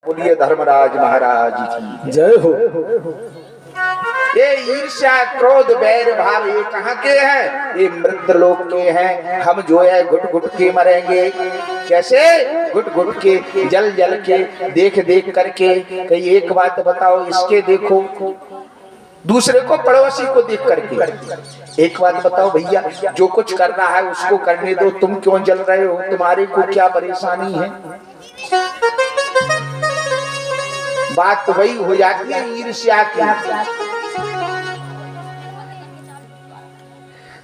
बोलिए धर्मराज महाराज की जय हो। ये ईर्ष्या क्रोध बैर भाव ये कहाँ के हैं? ये मृत लोक के हैं। हम जो है घुट घुट के मरेंगे। कैसे? घुट घुट के, जल जल के, देख देख करके। कहीं एक बात बताओ, इसके देखो, दूसरे को, पड़ोसी को देख करके। एक बात बताओ भैया, जो कुछ कर रहा है उसको करने दो, तुम क्यों जल रहे हो? तुम्हारे को क्या परेशानी है? बात तो वही हो जाती है ईर्ष्या की।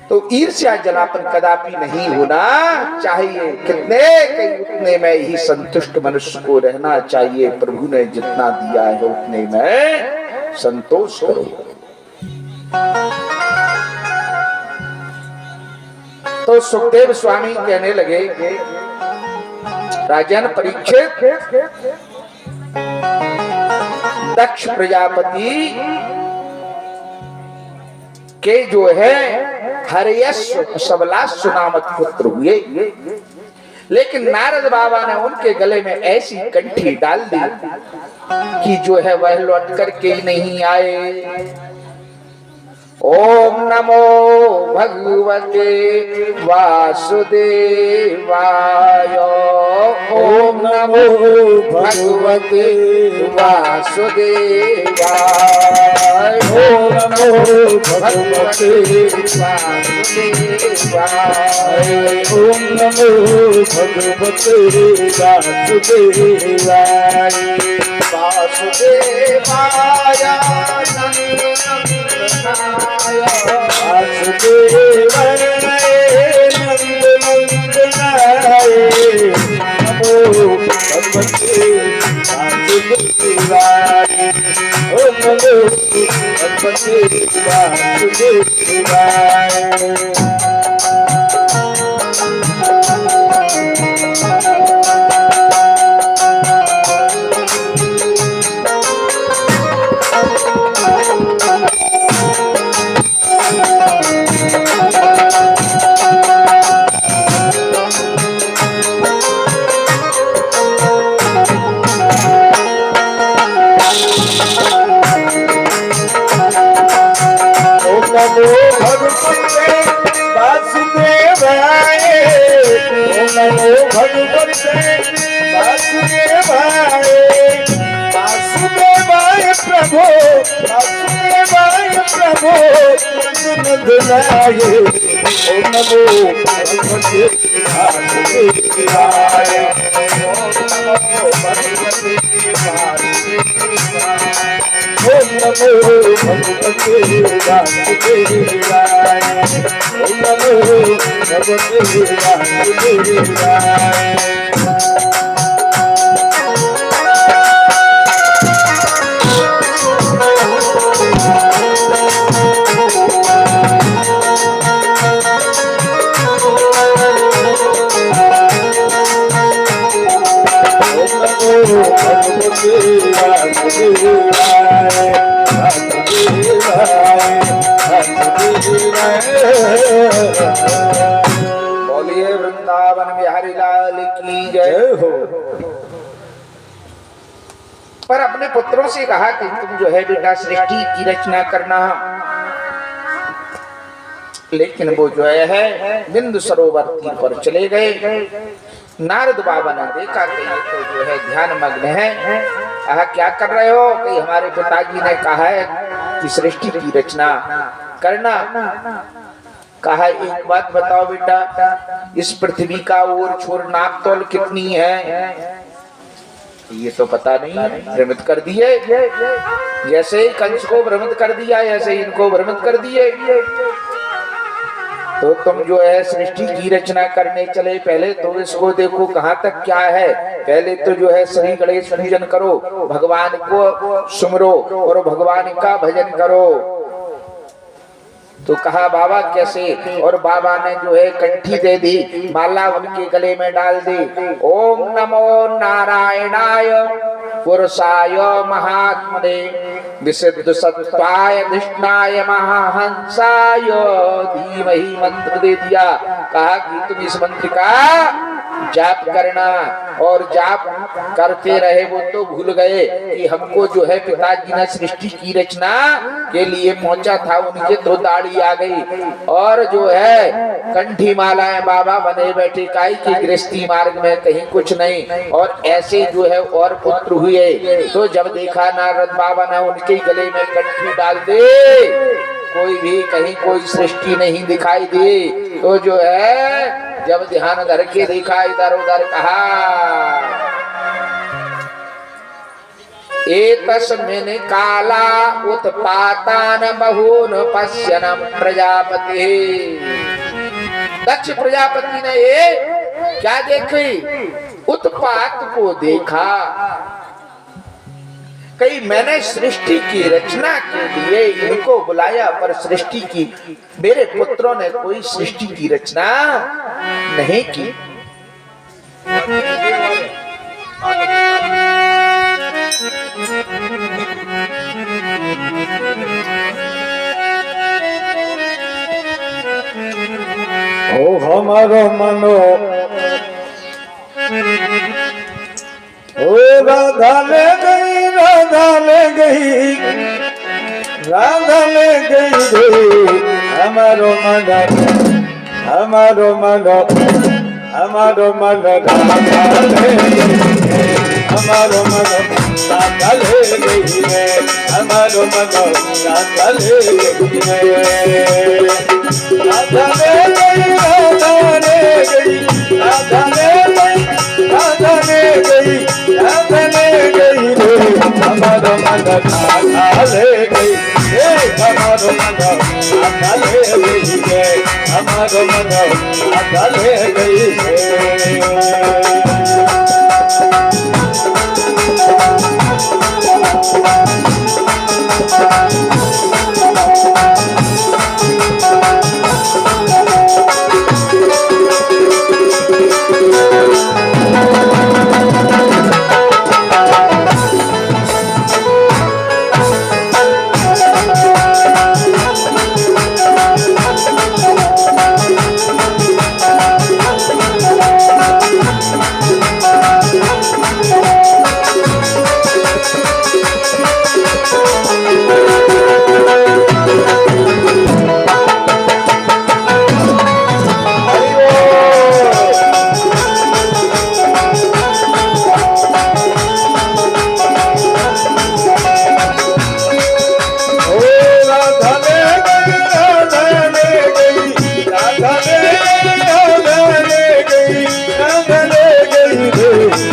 तो ईर्ष्या जलापन कदापि नहीं होना चाहिए। कितने कई उतने में ही संतुष्ट मनुष्य को रहना चाहिए। प्रभु ने जितना दिया है उतने में संतोष करो। तो सुखदेव स्वामी कहने लगे, राजन परीक्षित, दक्ष प्रजापति के जो है हर्यश्व सबलाश्व नामक पुत्र हुए, लेकिन नारद बाबा ने उनके गले में ऐसी कंठी डाल दी कि जो है वह लौट करके ही नहीं आए। ओम नमो भगवते वासुदेवाय। ओम नमो भगवते वासुदेवाय। ओम नमो भगवते वासुदेवाय। ओम नमो भगवते वासुदेवाय। वासुदेवाय वासुदेवाय नंदनाय। नमो भगवते वासुदेवाय। ओम नमो भगवते वासुदेवाय। वासुदेवाय प्रभो, वासुदेवाय प्रभो नंदनाय। ओम नमो भगवते वासुदेवाय। ओम नमो भगवते वासुदेवाय। ओम नमो भगवते वासुदेवाय। ओम नमो भगवते वासुदेवाय। बोलिए वृंदावन बिहारी लाल की जय हो। पर अपने पुत्रों से कहा कि तुम जो है बेटा सृष्टि की रचना करना, लेकिन वो जो है बिंदु सरोवर तीर पर चले गए। नारद बाबा ने देखा कि ये तो जो है ध्यान मग्न है। कहा क्या कर रहे हो? कि हमारे पिताजी ने कहा है कि सृष्टि की रचना करना। कहा एक बात बताओ बेटा, इस पृथ्वी का ओर छोर नाप तोल कितनी है? ये तो पता नहीं है। भ्रमित कर दिए, जैसे ही कंस को भ्रमित कर दिया ऐसे ही इनको भ्रमित कर दिए। तो तुम जो है सृष्टि की रचना करने चले, पहले तो इसको देखो कहाँ तक क्या है। पहले तो जो है श्री गणेश पूजन करो, भगवान को सुमरो और भगवान का भजन करो। तो कहा बाबा कैसे? और बाबा ने जो है कंठी दे दी, माला उनके गले में डाल दी। ओम नमो नारायणाय पुरुषाय महात्मने विशुद्ध सत्वाय कृष्णाय महाहंसाय धीमहि मंत्र दे दिया। कहा कि तुम इस मंत्र का जाप करना, और जाप करते रहे वो तो भूल गए कि हमको जो है पिताजी ने सृष्टि की रचना के लिए पहुंचा था। उनके तो दाढ़ी आ गई और जो है कंठी मालाएं बाबा बने बैठे, काई की गृहस्थी मार्ग में कहीं कुछ नहीं। और ऐसे जो है और पुत्र हुए, तो जब देखा नारद बाबा ने उनके गले में कंठी डाल दे, कोई भी कहीं कोई सृष्टि नहीं दिखाई दी। तो जो है जब ध्यान धर के देखा, इधर उधर कहा, एतस्मिन् काला उत्पातान बहून पश्यन् प्रजापति। दक्ष प्रजापति ने ये क्या देखी? उत्पात को देखा। कई मैंने सृष्टि की रचना के लिए इनको बुलाया, पर सृष्टि की मेरे पुत्रों ने कोई सृष्टि की रचना नहीं की। ओ हमारो मनो ओ राधा ले गई, राधा ले गई, राधा ले गई रे हमारो मनो, हमारो मनो, हमारो मनो राधा ले गई, हमारो मनो राधा ले गई रे, हमारो मनो राधा ले गई रे, राधा ले गई, राधा ले गई, राधा ले गई, राधा ले गई, राधा ले गई रे हमारो मन राधा ले गई रे, हमारो मन राधा ले गई रे, हमारो मन राधा ले गई रे।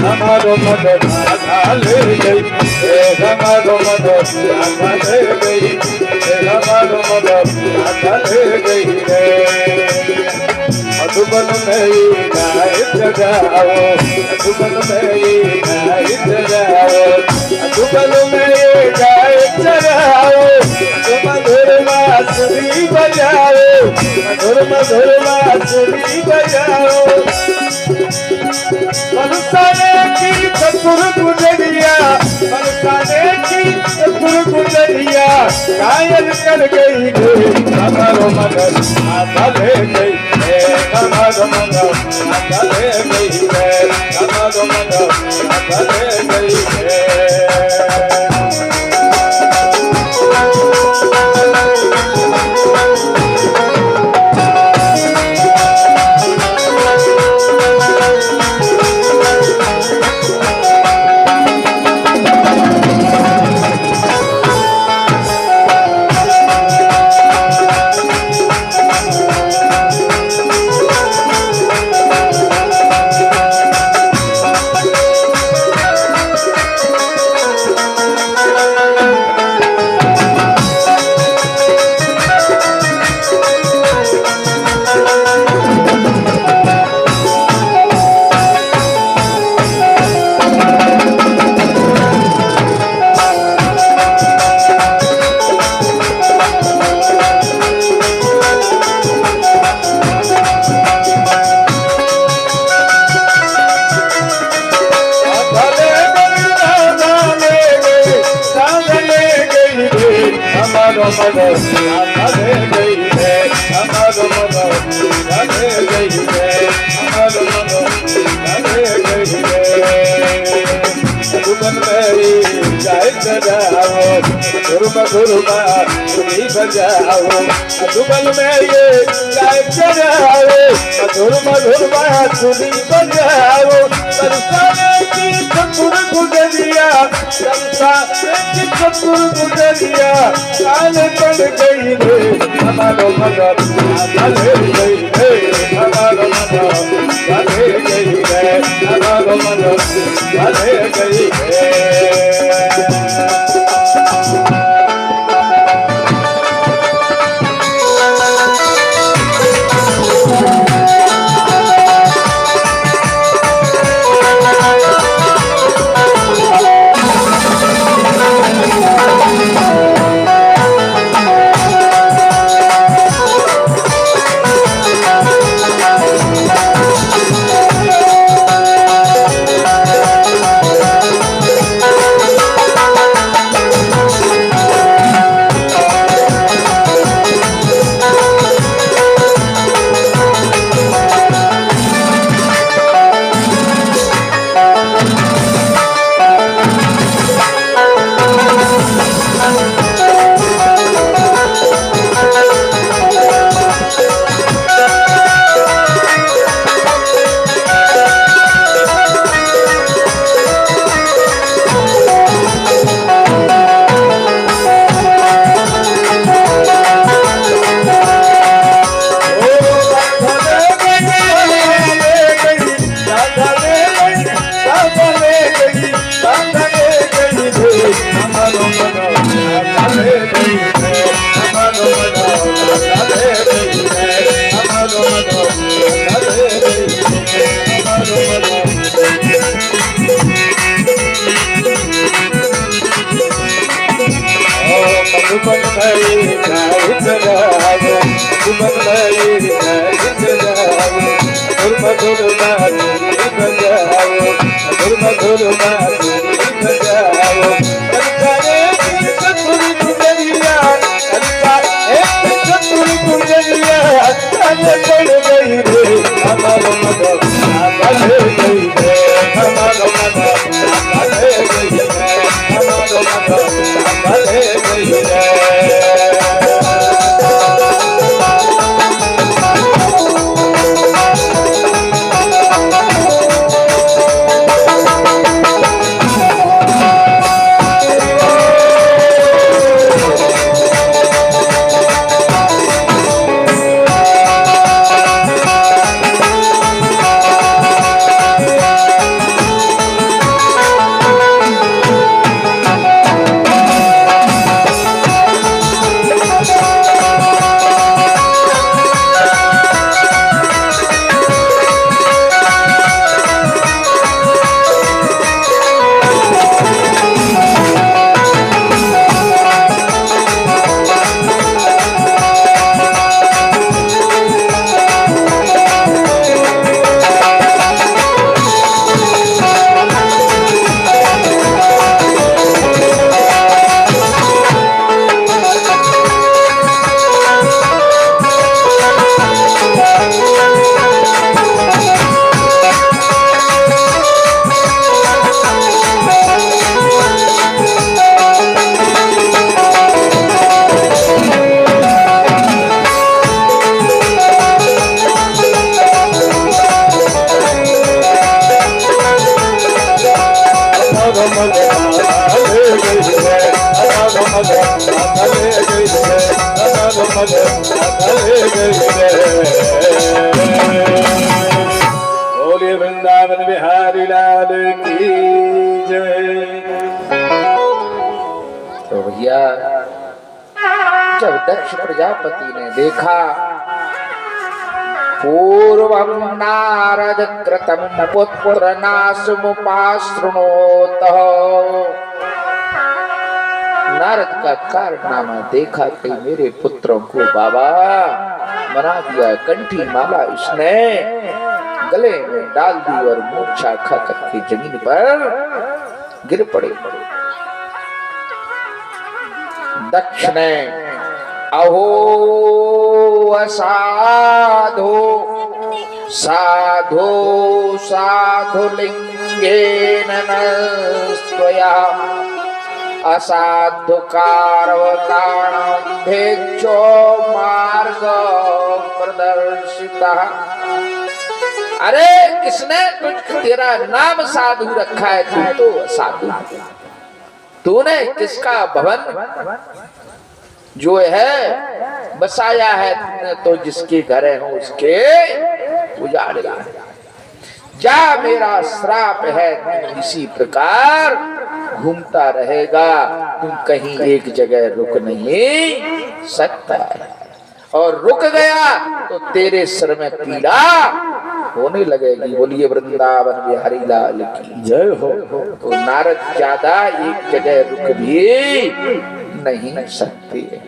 हमारो मन राधा ले गई, हमारो मन राधा ले गई, हमारो मन राधा ले गई रे। मधुबन में नाच जाओ, मधुबन में नाच जाओ, मधुबन में नाच जाओ, मधुर बांसुरी बजाओ, मधुर मधुर बांसुरी बजाओ। मनुष्य की चतुर गुजरिया, मनुष्य की चतुर गुजरिया कायल कर गई रे हमारो मन राधा ले गई रे, हमारो मन राधा ले गई रे, हमारो मन राधा ले गई रे। हमारो मन राधा ले गई है, हमारो मन राधा ले गई है, हमारो मन गाय चराओ मधुर मधुर बांसुरी बजाओ मधुबन में ये गाय चराओ मधुर मधुर बांसुरी बजाओ बरसाने की चतुर गुजरिया बरसाने की चतुर गुजरिया काले पड़ गई रे हमारो मदद काले गई रे हमारो मदद काले गई रे हमारो मदद काले गई रे बोलिए वृंदावन बिहारी लाल की जय। तो भैया जब दक्ष प्रजापति ने देखा पूर्वं नारद कृतं पुत्र नाशमुपाश्रुणोतः, नारद का कारनामा देखा कि मेरे पुत्रों को बाबा मना दिया, कंठी माला इसने गले में डाल दी और मूर्छा खा करके जमीन पर गिर पड़े। दक्ष ने अहो असाधो साधो साधु लिंगेन नस्त्वया असाधु कारवकाण भेक्षो मार्ग प्रदर्शिता। अरे किसने तुझको तेरा नाम साधु रखा है? तू तो साधु। तूने किसका भवन जो है बसाया है? तुमने तो जिसके घर है उसके उजाड़ दिया। जा मेरा श्राप है, इसी प्रकार घूमता रहेगा, तुम कहीं एक जगह रुक नहीं सकता है। और रुक गया तो तेरे सिर में पीड़ा होने लगेगी। बोलिए वृंदावन बिहारी लाल की जय हो। तो नारद ज्यादा एक जगह रुक भी नहीं सकते,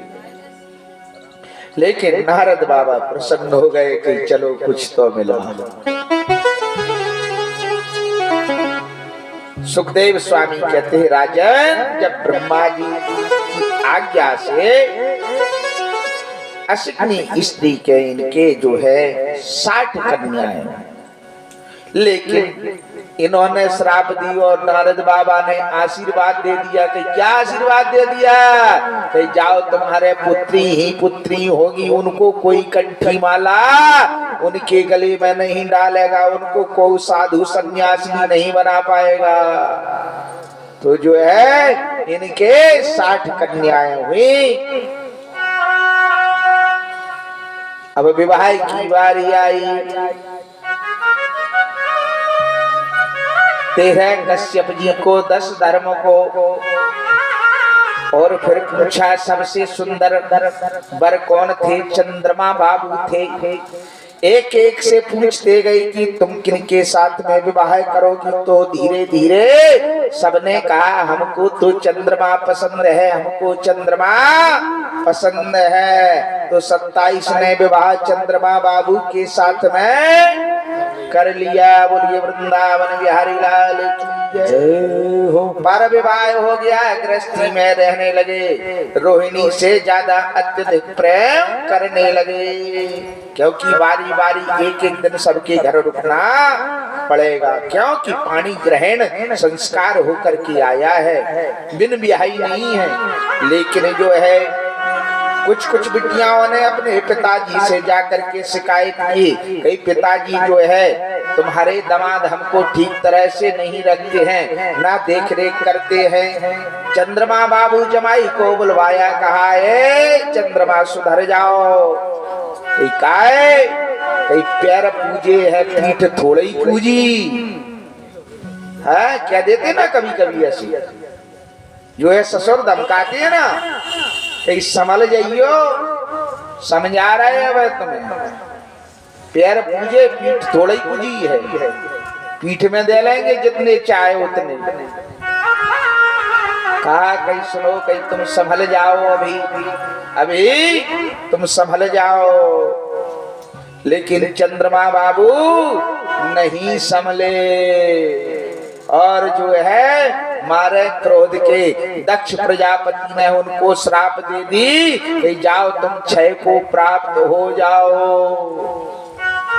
लेकिन नारद बाबा प्रसन्न हो गए कि चलो कुछ तो मिला। सुखदेव स्वामी कहते हैं, राजन जब ब्रह्मा जी की आज्ञा से अश्विनी स्त्री के इनके जो है 60 कन्याएं, लेकिन इन्होंने श्राप दी और नारद बाबा ने आशीर्वाद दे दिया। कि क्या आशीर्वाद दे दिया? कि जाओ तुम्हारे पुत्री ही पुत्री होगी, उनको कोई कंठी माला उनके गले में नहीं डालेगा, उनको कोई साधु सन्यासी नहीं बना पाएगा। तो जो है इनके 60 कन्याएं हुई। अब विवाह की बारी आई। 13 कश्यप जी को, 10 धर्म को, और फिर पूछा सबसे सुंदर वर कौन थे? चंद्रमा बाबू थे। एक एक से पूछते गए कि तुम किनके साथ में विवाह करोगी? तो धीरे धीरे सबने कहा हमको तो चंद्रमा पसंद है, हमको चंद्रमा पसंद है। तो 27 ने विवाह चंद्रमा बाबू के साथ में कर लिया। बोलिए वृंदावन बिहारी लाल की जय हो। 12 विवाह हो गया, गृहस्थी में रहने लगे, रोहिणी से ज्यादा अत्यधिक प्रेम करने लगे, क्योंकि बारी बारी एक एक दिन सबके घर रुकना पड़ेगा, क्योंकि पानी ग्रहण संस्कार होकर के आया है, बिन ब्याही नहीं है। लेकिन जो है कुछ कुछ बिटियाओं ने अपने पिताजी से जाकर के शिकायत की, कई पिताजी जो है तुम्हारे दामाद हमको ठीक तरह से नहीं रखते हैं, ना देख रेख करते हैं। चंद्रमा बाबू जमाई को बुलवाया, कहा है चंद्रमा सुधर जाओ। कई पैर पूजे है, पीठ थोड़ी पूजी है। क्या देते ना कभी कभी ऐसी जो है ससुर धमकाते हैं ना, कहीं संभल जाइयो, समझ आ रहा है अब तुम्हें? पैर पूजे पीठ थोड़ी पूजी है, पीठ में दे लेंगे जितने चाहे उतने। कहा कहीं सुनो, कहीं तुम संभल जाओ, अभी तुम संभल जाओ। लेकिन चंद्रमा बाबू नहीं संभले, और जो है मारे क्रोध के दक्ष प्रजापति ने उनको श्राप दे दी कि जाओ तुम क्षय को प्राप्त हो जाओ।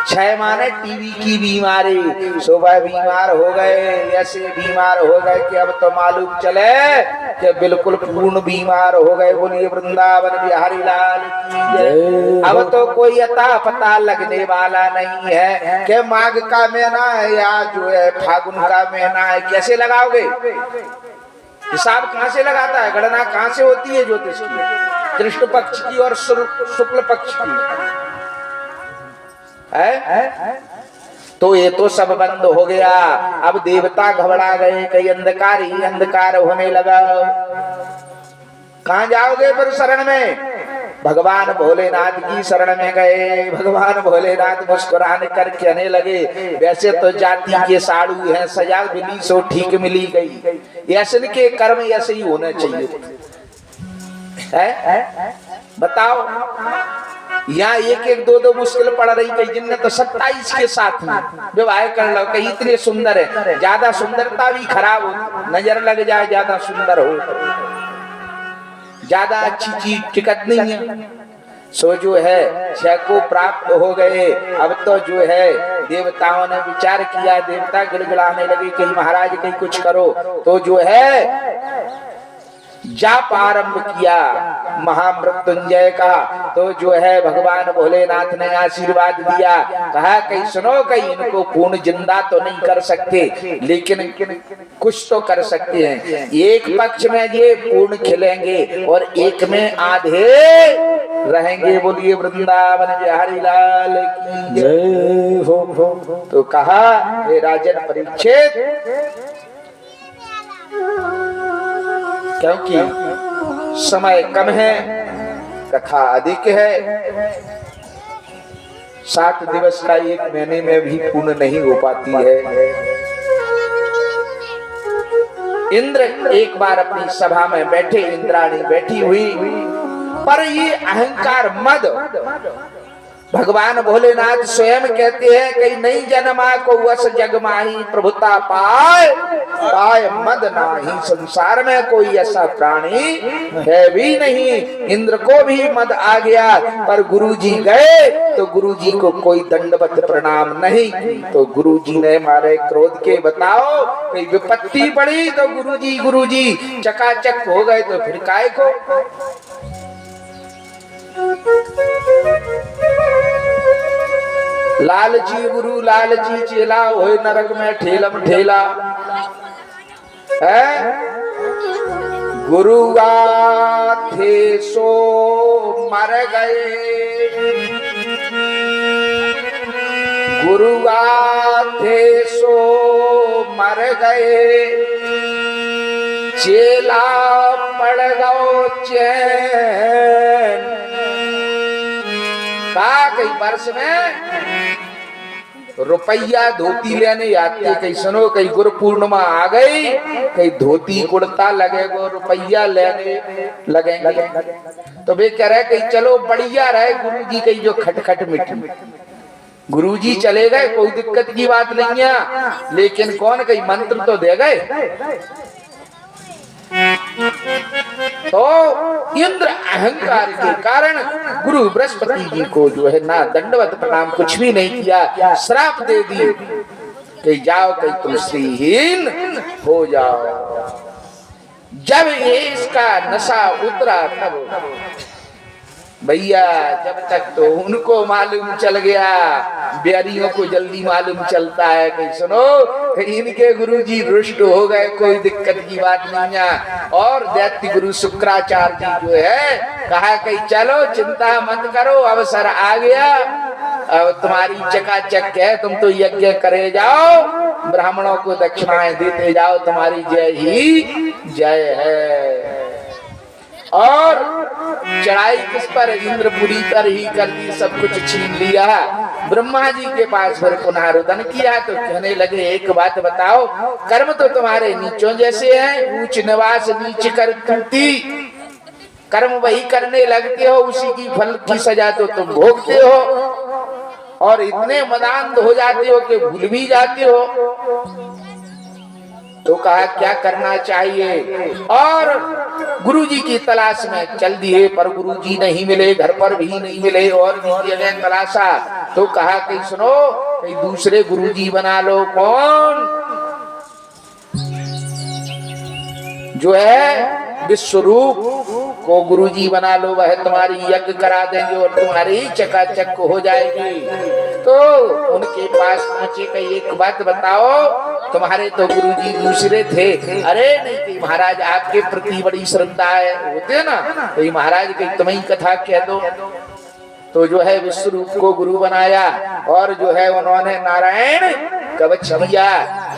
क्षय माने टीबी की बीमारी। सुबह बीमार हो गए, ऐसे बीमार हो गए कि अब तो मालूम चले कि बिल्कुल पूर्ण बीमार हो गए। बोलिए वृंदावन बिहारी लाल की जय। अब तो कोई अता पता लगने वाला नहीं है कि माघ का महीना है या जो है फागुन का महीना है, कैसे लगाओगे? हिसाब कहाँ से लगाता है? गणना कहाँ से होती है ज्योतिष की? कृष्ण पक्ष की और शुक्ल पक्ष की है? तो ये तो सब बंद हो गया। अब देवता घबरा गए, कई अंधकार ही अंधकार होने लगा। कहाँ जाओगे फिर शरण में? भगवान भोलेनाथ की शरण में गए। भगवान भोलेनाथ मुस्कुराने करके कहने लगे, वैसे तो जाति के साड़ू हैं, सजा मिली सो ठीक मिली गई। ऐसे के कर्म ऐसे ही होने चाहिए है? बताओ, यहाँ एक एक दो मुश्किल पड़ रही, कई जिनने तो 27 के साथ में विवाह कर लो। कहीं इतने सुंदर है, ज्यादा सुंदरता भी खराब हो, नजर लग जाए ज्यादा सुंदर हो, ज्यादा अच्छी चीज टिकट नहीं है। सो जो है क्षय को प्राप्त हो गए। अब तो जो है देवताओं ने विचार किया, देवता गिड़गिड़ाने लगे कि महाराज कहीं कुछ करो। तो जो है जाप आरंभ किया महामृत्युंजय का, तो जो है भगवान भोलेनाथ ने आशीर्वाद दिया, कहा कि सुनो, कहीं इनको पूर्ण जिंदा तो नहीं कर सकते, लेकिन कुछ तो कर सकते हैं। एक पक्ष में ये पूर्ण खिलेंगे और एक में आधे रहेंगे। बोलिए वृंदावन बिहारी लाल की जय हो। तो कहा, हे राजन परीक्षित, क्योंकि समय कम है, कथा अधिक है, 7 दिवस का 1 महीने में भी पूर्ण नहीं हो पाती है। इंद्र एक बार अपनी सभा में बैठे, इंद्राणी बैठी हुई, पर ये अहंकार मद भगवान भोलेनाथ स्वयं कहते हैं कि नहीं जन्मा को वस जग माही प्रभुता पाए, पाए मद नाही, संसार में कोई ऐसा प्राणी है भी नहीं। इंद्र को भी मद आ गया, पर गुरुजी गए तो गुरुजी को कोई दंडवत प्रणाम नहीं। तो गुरुजी ने मारे क्रोध के, बताओ कोई विपत्ति पड़ी तो गुरुजी चकाचक हो गए, तो फिर काय को। लालची गुरु लालची चेला, होए नरक में ठेलम ठेला है। गुरु थे सो मर गए, गुरु थे सो मर गए, चेला पड़ गो चैन। कहा कई वर्ष में रुपया धोती लेने आते, कहीं सुनो, कहीं गुरु पूर्णिमा आ गई, कहीं धोती कुर्ता लगेगा, रुपया लेने लगेंगे। तो वे कह रहे कहीं चलो बढ़िया रहे, गुरुजी कहीं जो खटखट मिठी। गुरुजी चले गए, कोई दिक्कत की बात नहीं है, लेकिन कौन कहीं मंत्र तो दे गए। तो इंद्र अहंकार के कारण गुरु बृहस्पति जी को जो है ना दंडवत प्रणाम कुछ भी नहीं किया, श्राप दे दी कि जाओ कहीं तुम श्रीहीन हो जाओ। जब ये इसका नशा उतरा, तब भैया जब तक तो उनको मालूम चल गया, बिहारियों को जल्दी मालूम चलता है कि सुनो इनके गुरुजी रुष्ट हो गए, कोई दिक्कत की बात नहीं है। और दैत्य गुरु शुक्राचार्य जी जो है कहा कि चलो चिंता मत करो, अवसर आ गया, अब तुम्हारी चकाचक है, तुम तो यज्ञ करे जाओ, ब्राह्मणों को दक्षिणाएं देते जाओ, तुम्हारी जय ही जय है। और चढ़ाई किस पर, इंद्रपुरी पर ही कर दी, सब कुछ छीन लिया। ब्रह्मा जी के पास फिर पुनः रुदन किया, तो कहने लगे एक बात बताओ, कर्म तो तुम्हारे नीचों जैसे हैं, ऊंच निवास नीच कर करती, कर्म वही करने लगते हो, उसी की फल की सजा तो तुम भोगते हो, और इतने मदान्ध हो जाते हो कि भूल भी जाते हो। तो कहा क्या करना चाहिए, और गुरुजी की तलाश में चल दिए, पर गुरुजी नहीं मिले, घर पर भी नहीं मिले, और भी जगह तलाशा। तो कहा कि सुनो कहीं दूसरे गुरुजी बना लो, कौन जो है विश्वरूप को गुरुजी बना लो, वह तुम्हारी यज्ञ करा देंगे और तुम्हारी चकाचक हो जाएगी। तो उनके पास पहुंचे कि एक बात बताओ, तुम्हारे तो गुरुजी दूसरे थे। अरे नहीं महाराज, आपके प्रति बड़ी श्रद्धा है, होते ना, तो महाराज की तुम्हें कथा कह दो। तो जो है विश्वरूप को गुरु बनाया, और जो है उन्होंने नारायण कवच दिया,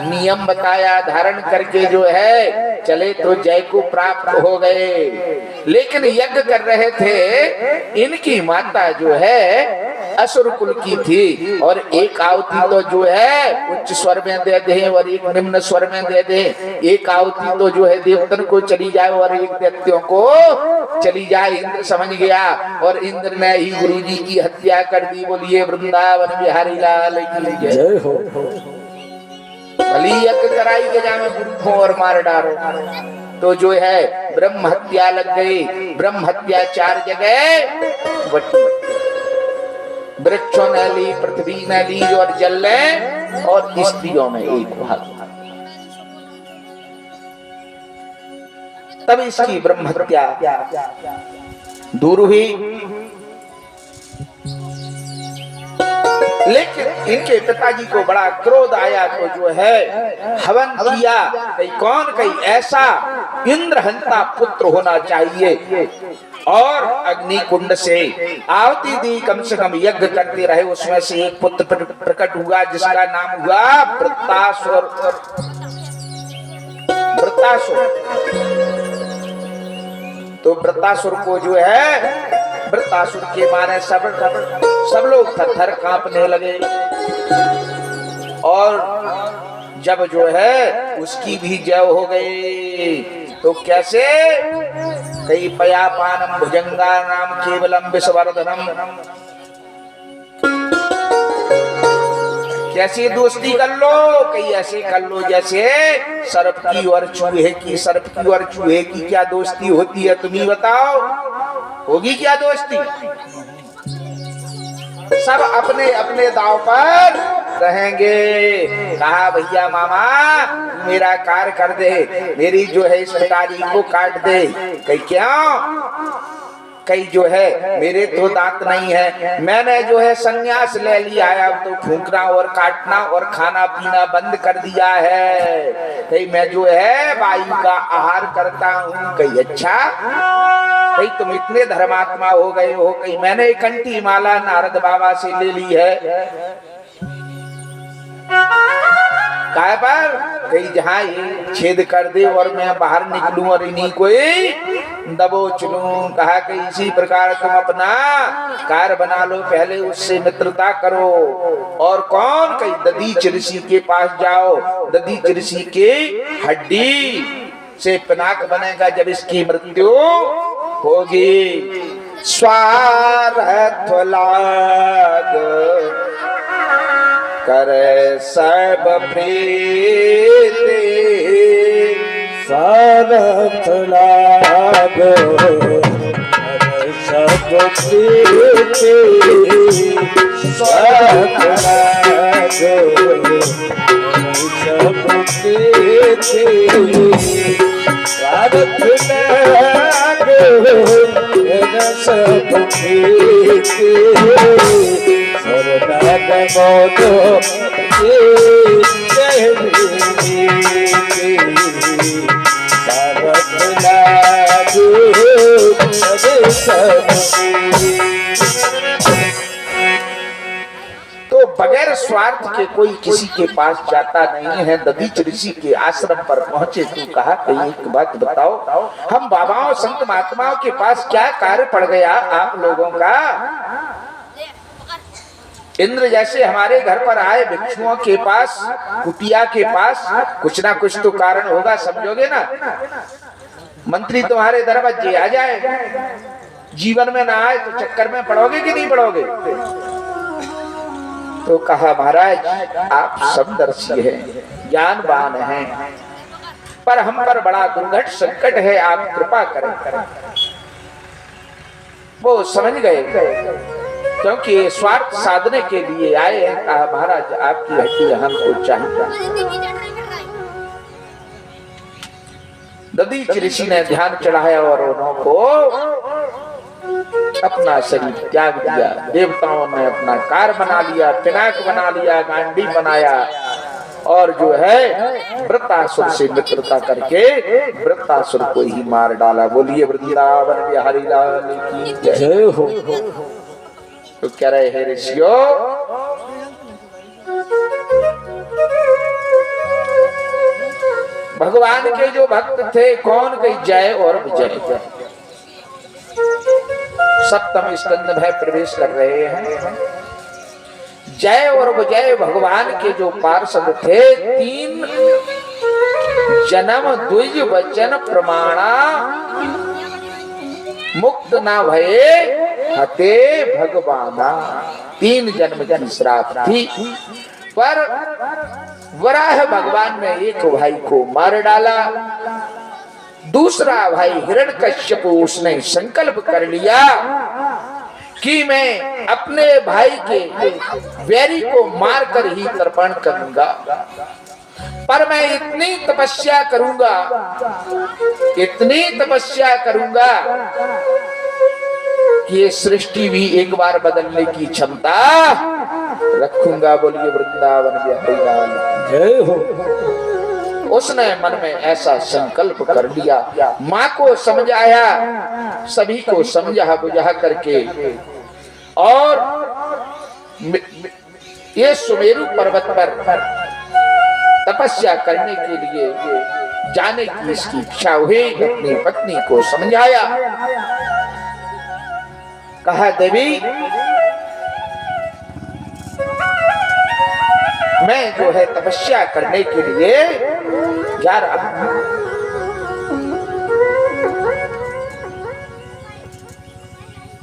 नियम बताया, धारण करके जो है चले तो जय को प्राप्त हो गए। लेकिन यज्ञ कर रहे थे, इनकी माता जो है असुर कुल की थी, और एक आहुति तो जो है उच्च स्वर में दे दे और एक निम्न स्वर में दे दे, एक आहुति तो जो है देवतन को चली जाए और एक दैत्यों को चली जाए। इंद्र समझ गया, और इंद्र ने ही गुरुजी की हत्या कर दी। बोलिए वृंदावन बिहारी लाल की जय हो। भली यज्ञ कराई के जामे गुरु को और मार डालो। तो जो है ब्रह्म हत्या लग गई, ब्रह्म हत्या 4 जगह बटी, वृक्षों ने ली, पृथ्वी ने ली, और जल ने, और स्त्रियों में एक भाग। तब इसकी ब्रह्म हत्या दूर हुई। लेकिन इनके पिताजी को बड़ा क्रोध आया तो जो है हवन किया, कहीं कौन कहीं ऐसा इंद्रहंता पुत्र होना चाहिए, और अग्नि कुंड से आहुति दी, कम से कम यज्ञ करते रहे, उसमें से एक पुत्र प्रकट हुआ जिसका नाम हुआ वृत्तासुर। तो वृत्तासुर को जो है, वृत्तासुर के मारे सब लोग थर-थर कांपने लगे। और जब जो है उसकी भी जय हो गई, तो कैसे? कई पयापानम भुजंगा नाम केवलम विषवर्धनम। कैसी दोस्ती कर लो? कई ऐसे कर लो जैसे सर्प की और चूहे की। सर्प की और चूहे की क्या दोस्ती होती है, तुम ही बताओ, होगी क्या दोस्ती? सब अपने अपने दांव पर रहेंगे। कहा भैया मामा मेरा कार्य कर दे, मेरी जो है इस पिटारी को काट दे। कहीं क्यों? कई जो है मेरे तो दांत नहीं है, मैंने जो है संन्यास ले लिया है, अब तो फूंकना और काटना और खाना पीना बंद कर दिया है। कई मैं जो है वायु का आहार करता हूँ। कई अच्छा, कई तुम इतने धर्मात्मा हो गए हो। कई मैंने कंठी माला नारद बाबा से ले ली है। काय पर? कहीं जहाँ ये छेद कर दे और मैं बाहर निकलूं और इन्हीं को दबोच लूं। कहा कि इसी प्रकार तुम अपना कार्य बना लो, पहले उससे मित्रता करो। और कौन? कहीं दधीच ऋषि के पास जाओ, दधीच ऋषि के हड्डी से पिनाक बनेगा जब इसकी मृत्यु होगी। स्वार्थ लाग करे सब प्रीति, स्वार्थ लाग करे सब प्रीति, स्वार्थ लाग करे सब प्रीति, स्वार्थ लाग करे सब प्रीति, तो बगैर स्वार्थ के कोई किसी के पास जाता नहीं है। दधीच ऋषि के आश्रम पर पहुंचे तो कहा कि एक बात बताओ, हम बाबाओं संत महात्माओं के पास क्या कार्य पड़ गया आप लोगों का? इंद्र जैसे हमारे घर पर आए भिक्षुओं के पास, कुटिया के पास, कुछ ना कुछ तो कारण होगा, समझोगे ना? मंत्री तुम्हारे दरवाजे आ जाए, जीवन में ना आए तो चक्कर में पड़ोगे कि नहीं पड़ोगे? तो कहा महाराज आप समदर्शी हैं, ज्ञानवान हैं, पर हम पर बड़ा दुर्घट संकट है, आप कृपा करें। वो समझ गए क्योंकि स्वार्थ साधने के लिए आए हैं। कहा महाराज आपकी हड्डी हमको चाहिए। दधीच ऋषि ने ध्यान चढ़ाया और उनको अपना शरीर त्याग दिया। देवताओं ने अपना कार बना लिया, पिनाक बना लिया, गांडी बनाया, और जो है वृत्तासुर से मित्रता करके वृत्तासुर को ही मार डाला। बोलिए वृंदावन बिहारी लाल की जय हो। तो कह रहे हैं ऋषियों, भगवान के जो भक्त थे कौन? कही जय और विजय। सप्तम स्कंद में प्रवेश कर रहे हैं। जय और विजय भगवान के जो पार्षद थे, 3 जन्म द्विज वचन प्रमाणा मुक्त ना भये हते भगवाना। 3 जन्म की श्राप थी, पर वराह भगवान ने एक भाई को मार डाला। दूसरा भाई हिरण्यकश्यप उसने संकल्प कर लिया कि मैं अपने भाई के वैरी को मारकर ही तर्पण करूंगा। पर मैं इतनी तपस्या करूंगा, इतनी तपस्या करूंगा कि ये सृष्टि भी एक बार बदलने की क्षमता रखूंगा। बोलिए वृंदावन बिहारी लाल जय हो। उसने मन में ऐसा संकल्प कर लिया। माँ को समझाया, सभी को समझा बुझा करके, और ये सुमेरु पर्वत पर तपस्या करने के लिए जाने की इसकी इच्छा हुई। अपनी पत्नी को समझाया, कहा देवी मैं जो है तपस्या करने के लिए जा रहा हूं।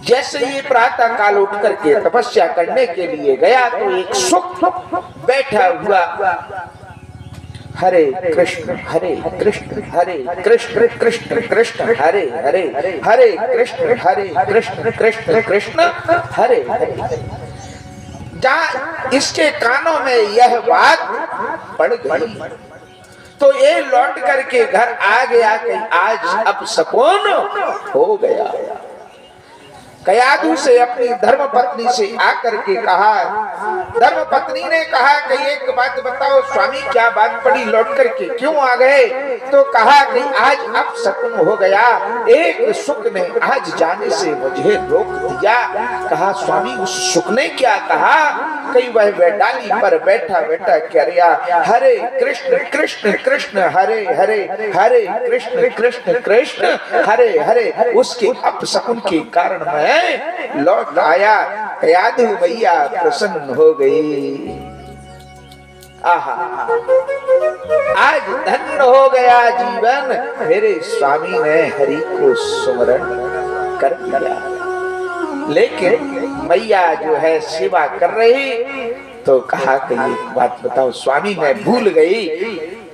जैसे ये प्रातः काल उठ करके तपस्या करने के लिए गया तो एक सुख बैठा हुआ हरे कृष्ण हरे कृष्ण कृष्ण कृष्ण हरे हरे, हरे कृष्ण कृष्ण कृष्ण हरे हरे। जहाँ इसके कानों में यह बात पड़ गई तो ये लौट करके घर आ गया कि आज अब सपून हो गया। कयाधु से अपनी धर्म पत्नी से आकर के कहा, धर्म पत्नी ने कहा कि एक बात बताओ स्वामी, क्या बात पड़ी, लौट करके क्यों आ गए? तो कहा कि आज अब सपन हो गया, एक सुख ने आज जाने से मुझे रोक दिया। कहा स्वामी उस सुख ने क्या कहा? कई वह डाली पर बैठा बैठा कह रहा हरे कृष्ण कृष्ण कृष्ण हरे हरे, हरे कृष्ण कृष्ण कृष्ण हरे हरे। उसके अपशकुन के कारण में लौट आया। कयाधु मैया प्रसन्न हो गई। आहा, आज धन्य हो गया जीवन, मेरे स्वामी ने हरि को सुमरण कर लिया। लेकिन मैया जो है सेवा कर रही तो कहा कि एक बात बताओ स्वामी, मैं भूल गई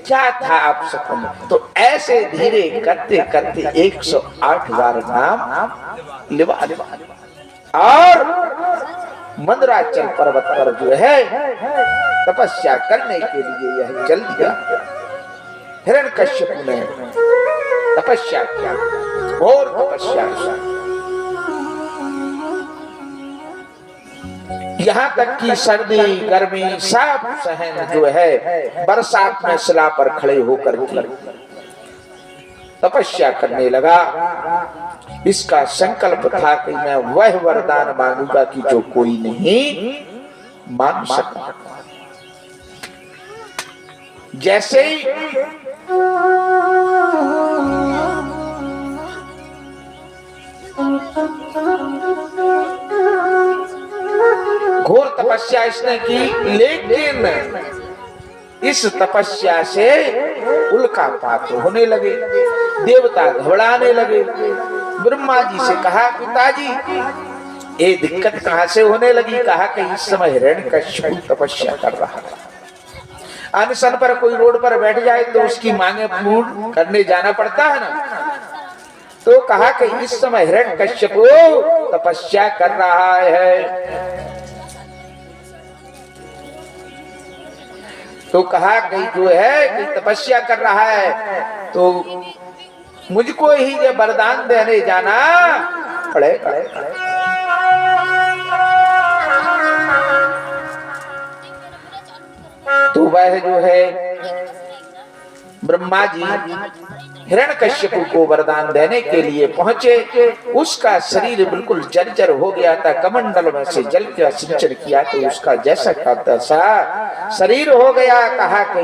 क्या था आप सपन? तो ऐसे धीरे करते करते 108 बार नाम लिवा और मंदराचल पर्वत पर जो है तपस्या करने के लिए यह चल दिया। हिरण्यकश्यप ने तपस्या किया और तपस्या यहाँ तक कि सर्दी गर्मी सब सहन जो है, बरसात में शिला पर खड़े होकर के तपस्या करने लगा। इसका संकल्प था कि मैं वह वरदान मांगूंगा कि जो कोई नहीं मांग सका। जैसे ही घोर तपस्या इसने की, लेकिन इस तपस्या से उल्कापात होने लगे, देवता घबराने लगे। ब्रह्मा जी से कहा पिताजी ये दिक्कत कहां से होने लगी? कहा कि इस समय हिरण्यकश्यप तपस्या कर रहा है। अनशन पर कोई रोड पर बैठ जाए तो उसकी मांगे पूर्ण करने जाना पड़ता है ना। तो कहा कि इस समय हिरण्यकश्यप तपस्या कर रहा है। तो कहा कि जो है कि तपस्या कर रहा है तो मुझको ही ये वरदान देने जाना पड़ेगा। तो वह जो है ब्रह्मा जी हिरण्यकश्यप को वरदान देने के लिए पहुंचे। उसका शरीर बिल्कुल जर्जर हो गया था, कमंडल में से जल का सिंचन किया तो उसका जैसा का तैसा शरीर हो गया। कहा कि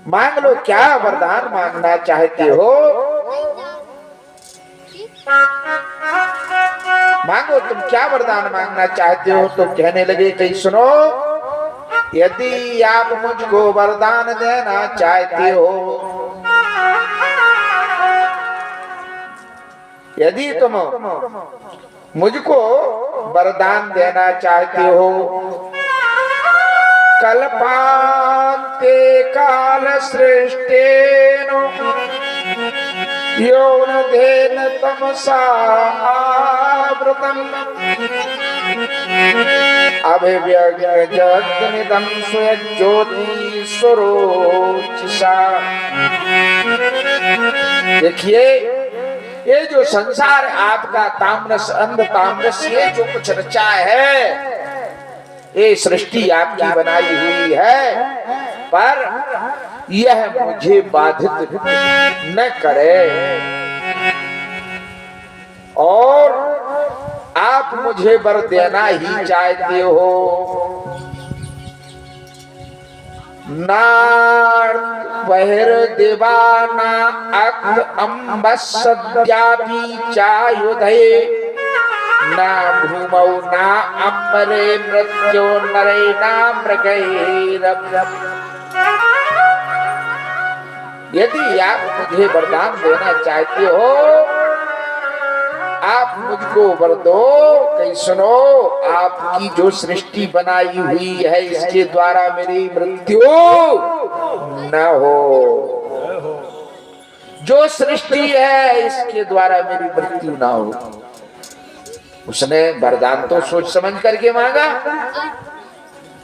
मांग लो, क्या वरदान मांगना चाहते हो? मांगो, तुम क्या वरदान मांगना चाहते हो? तो कहने लगे कि सुनो, यदि आप मुझको वरदान देना चाहते हो, यदि तुम मुझको वरदान देना चाहते हो, कल्पान्ते काल सृष्टेन यौनधेन तमसा आवृतम् अभिव्यक्त जगन्निधं स्वयज्योति स्वरोचिषा। देखिए ये जो संसार आपका तामरस अंध तामरस ये जो कुछ रचा है, ये सृष्टि आपकी बनाई हुई है, पर यह मुझे बाधित न करे और आप मुझे वर देना ही चाहते हो। नार्त बहिर देवाना अक्त अम्बस्सद्यापि चायुधये ना भूमौ ना अम्बरे मृत्यो नरेणा मृगैरभ्यम्। यदि आप मुझे वरदान देना चाहते हो, आप मुझको वर दो। कहीं सुनो, आपकी जो सृष्टि बनाई हुई है इसके द्वारा मेरी मृत्यु न हो। जो सृष्टि है इसके द्वारा मेरी मृत्यु ना हो। उसने वरदान तो सोच समझ करके मांगा।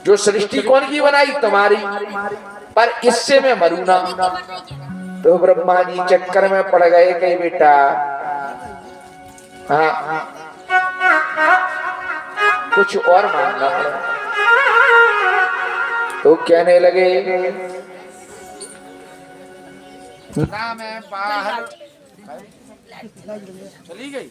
जो सृष्टि कौन की बनाई? तुम्हारी, पर इससे मैं मरू ना। तो ब्रह्मा जी चक्कर में पड़ गए कहीं बेटा, हाँ कुछ और मांगना पड़ा। तो कहने लगे ना मैं बाहर चली गई।